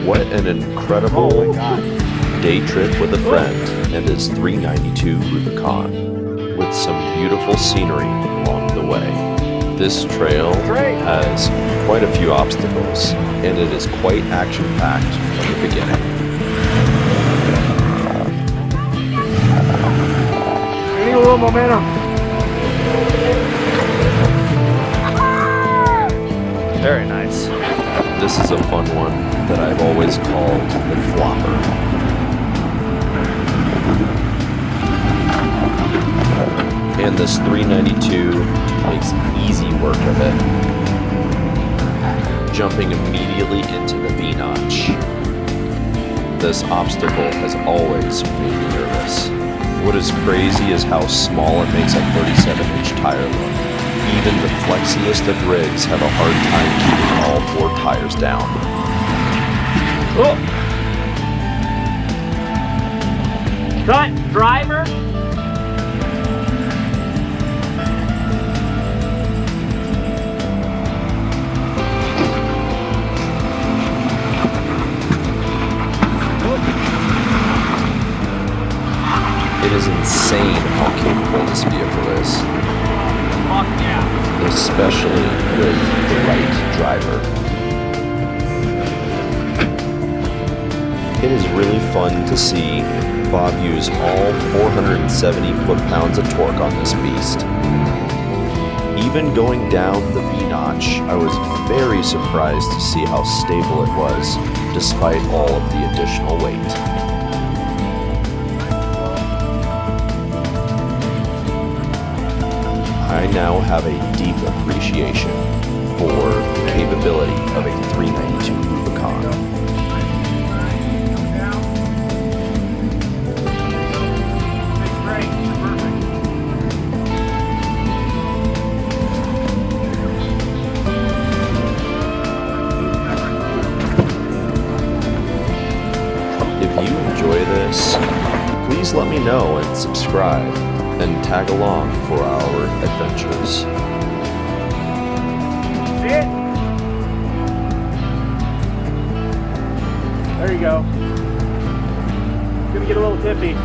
What an incredible day trip with a friend and his 392 Rubicon, with some beautiful scenery along the way. This trail has quite a few obstacles, and it is quite action-packed from the beginning. We need a little momentum. Very nice. This is a fun one that I've always called the flopper. And this 392 makes easy work of it, jumping immediately into the V-notch. This obstacle has always made me nervous. What is crazy is how small it makes a 37-inch tire look. Even the flexiest of rigs have a hard time keeping all 4 tires down. Oh. Cut, driver. It is insane how capable this vehicle is. Fuck yeah. Especially with the right driver. It is really fun to see Bob use all 470 foot-pounds of torque on this beast. Even going down the V-notch, I was very surprised to see how stable it was, despite all of the additional weight. I now have a deep appreciation for the capability of a 392 Rubicon. If you enjoy this, please let me know and subscribe and tag along for our adventures. See it? There you go. It's gonna get a little tippy.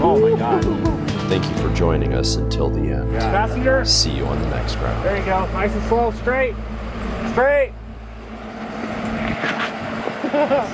Oh my God. Thank you for joining us until the end. Passenger. See you on the next round. There you go. Nice and slow. Straight. Straight.